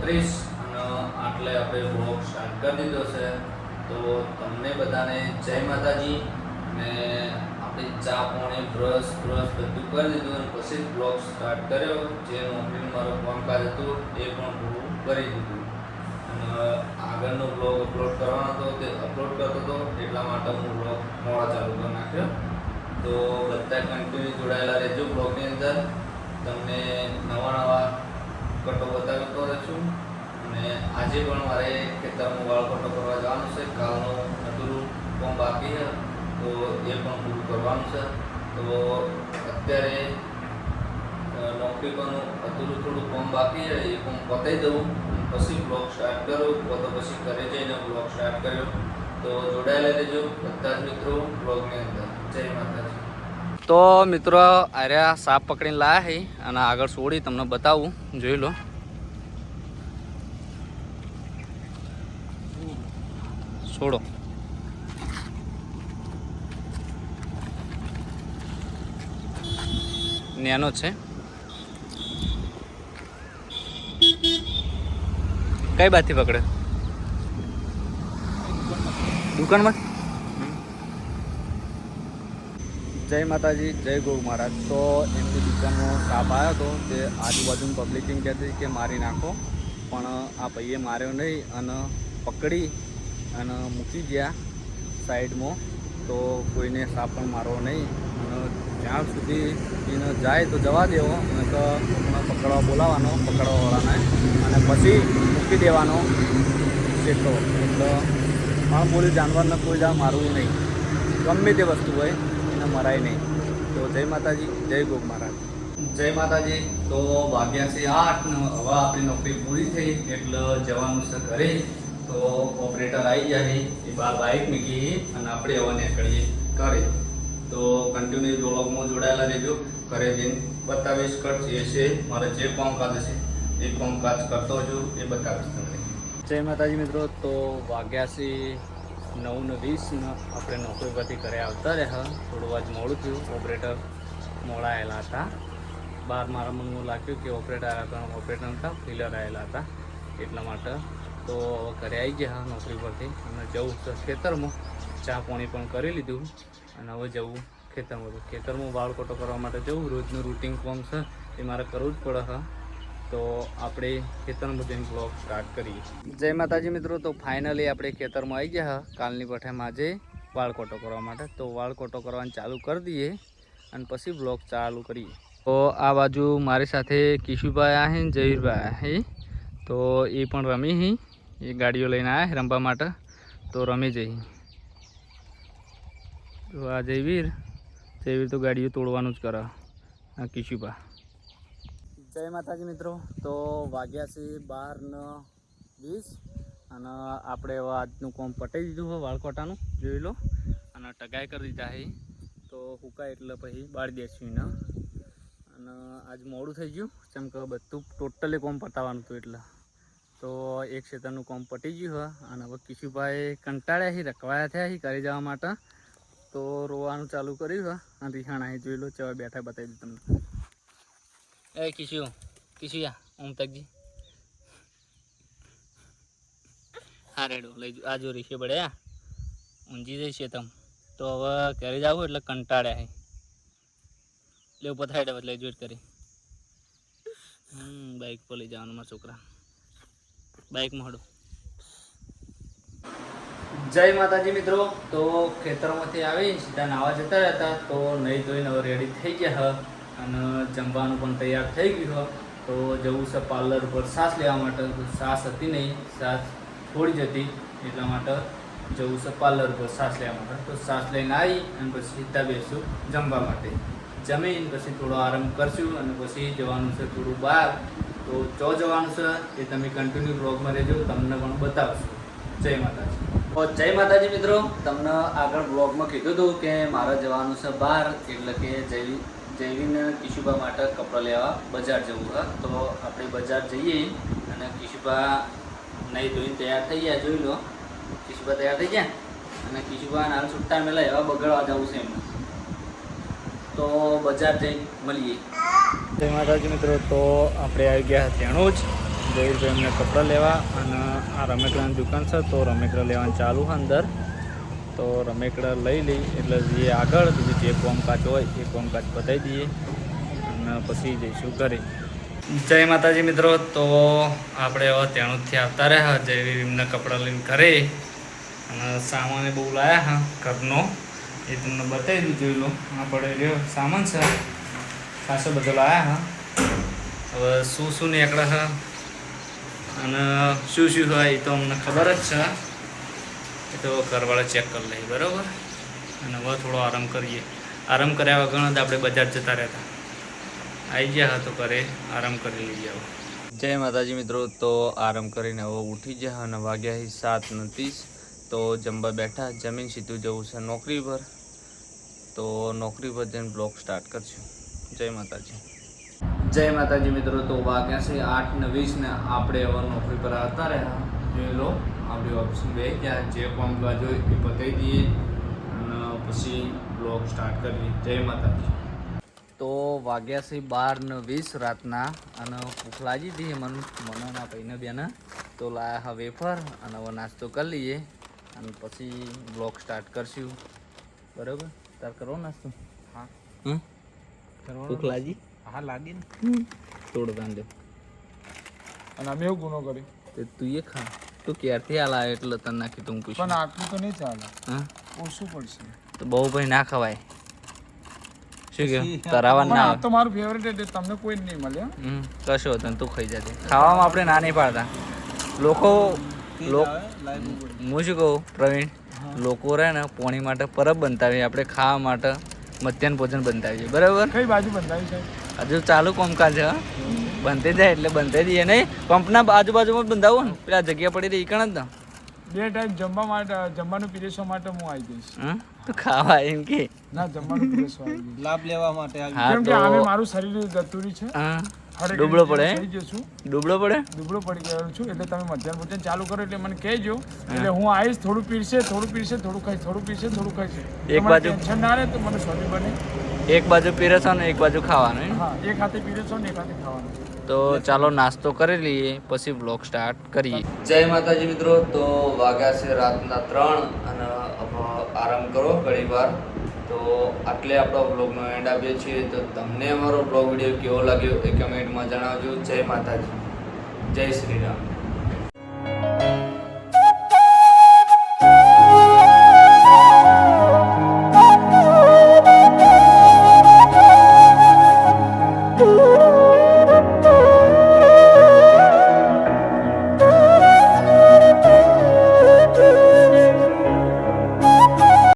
32 અને આટલે આપણે બ્લોગ સ્ટાર્ટ કરી દીધો છે. તો તમને બધાને જય માતાજી. અને આપણે ચા પાણી બ્રશ બધું કરી દીધું અને પછી જ બ્લોગ સ્ટાર્ટ કર્યો. જે નોકરીનું મારું કામકાજ હતું એ પણ પૂરું કરી દીધું અને આગળનો બ્લોગ અપલોડ કરવાનો હતો તે અપલોડ કરતો હતો, એટલા માટે હું બ્લોગ મોડા ચાલુ કરી નાખ્યો. તો બધા કન્ટિન્યુ જોડાયેલા રહેજો બ્લોગની અંદર. તમને નવા કટો બતાવતો રહું. અને આજે પણ મારે ખેતરમાં વાળ કટો કરવા જવાનું છે. કાલનું અધૂરું કામ બાકી છે તો એ પણ પૂરું કરવાનું છે. તો અત્યારે નોકરી પરનું અધૂરું થોડું કામ બાકી છે, એ કામ પતાવી દઉં પછી બ્લોગ સ્ટાર્ટ કરું. તો પછી ઘરે જઈને બ્લોગ સ્ટાર્ટ કર્યો. તો જોડાયેલા રહેજો બધા જ મિત્રો બ્લોગની અંદર. જય માતાજી. તો મિત્રો આર્યા સાપ પકડીને લાયા છે અને આગળ છોડી તમને બતાવું, જોઈ લો. છોડો નેનો છે. કઈ બાજુથી પકડે? દુકાનમાં. જય માતાજી, જય ગૌ મહારાજ. તો એમની દુકાનમાં સાપ આવ્યો હતો. તે આજુબાજુનું પબ્લિક એમ કહેતી કે મારી નાખો, પણ આ ભાઈએ માર્યો નહીં અને પકડી અને મૂકી ગયા સાઈડમાં. તો કોઈને સાપ પણ મારવો નહીં અને જ્યાં સુધી એને જાય તો જવા દેવો, અને તો પકડવા બોલાવવાનો પકડવાવાળાને અને પછી મૂકી દેવાનો શેકો. એટલે પણ બોલી જાનવરને કોઈ જા મારવું નહીં, ગમે તે વસ્તુ હોય એને મરાય નહીં. તો જય માતાજી, જય ગોગ મહારાજ. જય માતાજી. તો વાગ્યા છે 8 ને હવે આપણી નોકરી પૂરી થઈ એટલે જવાનું છે ઘરે. તો ઓપરેટર આવી જાય એ બહાર બાઇક મૂકી અને આપણે હવે નીકળીએ ઘરે. તો કન્ટિન્યુ બ્લોગમાં જોડાયેલા રહેજો. ઘરે જઈને બતાવીશ જે છે મારે જે કામકાજ છે એ કામકાજ કરતો છું એ બતાવીશ તમને. જય માતાજી મિત્રો. તો વાગ્યા છે 9:20 ને આપણે નોકરી પરથી ઘરે આવતા રહ્યા. થોડું આજ મોડું થયું, ઓપરેટર મોડા આવેલા હતા. બહાર મારા મનમાં લાગ્યું કે ઓપરેટર આવ્યા હતા, ઓપરેટર હતા ફિલર આવેલા હતા એટલા માટે. તો ઘરે આવી ગયા નોકરી પરથી અને જવું છે ખેતરમાં. ચા પાણી પણ કરી લીધું અને હવે જવું ખેતરમાં. ખેતરમાં વાળ કોટો કરવા માટે જવું, રોજનું રૂટિન કામ છે એ મારે કરવું જ પડે છે. તો આપણે ખેતરમાં જઈને બ્લોગ સ્ટાર્ટ કરીએ. જય માતાજી મિત્રો. તો ફાઇનલી આપણે ખેતરમાં આવી ગયા કાલની પઠામાં આજે વાળ કોટો કરવા માટે. તો વાળ કોટો કરવાનું ચાલુ કરી દઈએ અને પછી બ્લોગ ચાલુ કરીએ. તો આ બાજુ મારી સાથે કિશુભાઈ આવ્યા છે, જયવીરભાઈ આવ્યા છે. તો એ પણ રમી છે, એ ગાડીઓ લઈને આવ્યા રમવા માટે. તો રમી જઈ. તો આ જયવીર તો ગાડીઓ તોડવાનું જ કરે. આ કિશુભા. જય માતાજી મિત્રો. તો વાગ્યા છે 12:20 અને આપણે હવે આજનું કામ પટાવી દીધું હોય વાળકોટાનું, જોઈ લો. અને ટગાઈ કરી દીધા છે. તો હુકાય એટલે પછી બાળી દેશું ને. અને આજ મોડું થઈ ગયું જેમ કે બધું ટોટલી કામ પતાવવાનું હતું એટલે. તો એક ક્ષેત્રનું કામ પટી ગયું હોય અને હવે કિશુભાઈ કંટાળ્યા છે, રખવાયા થયા છે કરી જવા માટે. તો રોવાનું ચાલુ કર્યું હોય અને રિહાણા અહીં જોઈ લો ચવા બેઠા બતાવી દઉં તમને. એ કિશુયા ઓમ તકજી હા રેડો લઈ આ જો રીશે બળ્યા ઊંઝી જઈશે તમ. તો હવે ઘરે જવું એટલે કંટાળ્યા છે. લેવું પથાડે એટલે જોઈટ કરી બાઇક પર લઈ જવાનું મારા છોકરા. બાઇકમાં હડો. જય માતાજી મિત્રો. તો ખેતરમાંથી આવી સીધા નાવા જતા રહેતા. તો નહીં ધોઈને હવે રેડી થઈ ગયા અને જમવાનું પણ તૈયાર થઈ ગયું. તો જવું છે પાર્લર ઉપર સાસ લેવા માટે. સાસ હતી નહીં, સાસ થોડી જ હતી એટલા માટે જવું છે પાર્લર ઉપર સાસ લેવા માટે. તો સાસ લઈને આવી અને પછી સીધા બેસું જમવા માટે. જમીન પછી થોડો આરામ કરશું અને પછી જવાનું છે થોડું બહાર. તો જો જવાનું છે એ તમે કન્ટિન્યુ બ્લોગમાં રહેજો, તમને પણ બતાવશું. જય માતાજી. તો જય માતાજી મિત્રો. તમને આગળ બ્લોગમાં કીધું હતું કે મારે જવાનું છે બહાર, એટલે કે જયવીને કિશુભા માટે કપડાં લેવા બજાર જવું છે. તો આપણે બજાર જઈએ અને કિશુભા નહીં ધોઈને તૈયાર થઈ ગયા, જોઈ લો. કિશુભા તૈયાર થઈ ગયા અને કિશુભા હાલ છૂટા મેલા એવા બગડવા જવું છે એમને. તો બજાર જઈ મળીએ. જય માતાજી મિત્રો. તો આપણે આવી ગયા ધેણું જ જયેશભાઈ એમને કપડાં લેવા અને આ રમેકડાની દુકાન છે તો રમેકડા લેવાનું ચાલુ છે અંદર. તો રમેકડા લઈ લઈ એટલે જે આગળ બીજું જે કોમકાજ હોય એ કોમકાજ પતાવી દઈએ અને પછી જઈશું ઘરે. જય માતાજી મિત્રો. તો આપણે હવે ત્યાંથી આવતા રહ્યા જય એમને કપડાં લઈને ઘરે અને સામાન બહુ લાવ્યા હા ઘરનો એ તમને બતાવી દઉં. જોઈ લો આપણે રહ્યો સામાન છે ખાસો બધો લાવ્યા હા. હવે શું શું નીકળે છે અને શું શું હોય એ તો અમને ખબર જ છે. એ તો ઘરવાળા ચેક કરી લઈએ બરાબર. અને હવે થોડો આરામ કરીએ. આરામ કર્યા વગર જ આપણે બજાર જતા રહેતા. આવી ગયા તો ઘરે આરામ કરી લઈ જાઓ. જય માતાજી મિત્રો. તો આરામ કરીને હવે ઉઠી ગયા અને વાગ્યા 7:30. તો જમવા બેઠા. જમીન સીધું જવું છે નોકરી પર. તો નોકરી પર જઈને બ્લોગ સ્ટાર્ટ કરશું. જય માતાજી. જય માતાજી મિત્રો. તો વાગ્યા છે 8:20 ને આપણે હવે નોકરી પર આવતા રહ્યા. જોઈ લો આપણી ઓફિસ બે ત્યાં જે કામકાજ હોય એ પતાવી દઈએ અને પછી બ્લોગ સ્ટાર્ટ કરીએ. જય માતાજી. તો વાગ્યા છે 12:20 રાતના અને ભૂખ લાગી હતી મને ના ભાઈને બેને. તો લાયા હા વેફર અને હવે નાસ્તો કરી લઈએ અને પછી બ્લોગ સ્ટાર્ટ કરશું બરાબર. તાર કરો નાસ્તો? હા. ભૂખ લાગી? હા લાગી ને. થોડો કાંદે અને અમે એવું ગુનો કર્યો તો તું એ ખા. તું ક્યારથી હાલ આવે એટલે તને નાખી તું પૂછ. પણ આટલું તો નહીં ચાલે. હા ઓછું પડશે તો બહુ ભાઈ ના ખવાય. શું કહ્યું તરાવન ના આવે તો મારું ફેવરેટ એટલે તમને કોઈ નહીં મળે. કશો હતો તું ખાઈ જતી. ખાવામાં આપણે ના નહીં પાડતા. લોકો હું શું કહું પ્રવીણ, લોકો રહે ને પોણી માટે પરબ બંધાવીએ, આપણે ખાવા માટે મધ્યાહન ભોજન બંધાવીએ બરાબર. કઈ બાજુ બંધાવી છે? હજુ ચાલુ કામકાજ છે. બંધાઈ જાય એટલે બંધાઈ દઈએ. નહીં પંપના આજુબાજુમાં બંધાવું ને પેલા જગ્યા પડી રહી કણ જ ને. 2 ટાઈમ જમવા માટે જમવાનું પીરસવા માટે હું આવી જઈશ. તો ખાવા એમ કે ના જમવાનું પીરસવા આવી જઈશ. લાભ લેવા માટે કેમ કે આમે મારું શરીર ગતુરી છે. ડૂબળો પડે. થઈ જશું. ડૂબળો પડે. ડૂબળો પડી ગયો છું એટલે તમે મધ્યાહન ભોજન ચાલુ કરો એટલે મને કહેજો. એટલે હું આવીશ. થોડું પીરસે થોડું ખાઈશ, થોડું પીરસે થોડું ખાઈશ. એક બાજુ ટેન્શન ના રહે તો મને સ્વામી બને. એક બાજુ પીરસો ને એક બાજુ ખાવાનું. હા એક હાથે પીરસો ને એક હાથે ખાવાનું. તો ચાલો નાસ્તો કરી લઈએ પછી બ્લોગ સ્ટાર્ટ કરીએ. જય માતાજી મિત્રો. તો વાગ્યા છે રાતના 3 અને આરામ કરો ઘણી વાર. તો આટલે આપણો બ્લોગનો એન્ડ આપીએ છીએ. તો તમને અમારો બ્લોગ વિડીયો કેવો લાગ્યો એ કમેન્ટમાં જણાવજો. જય માતાજી. જય શ્રી રામ.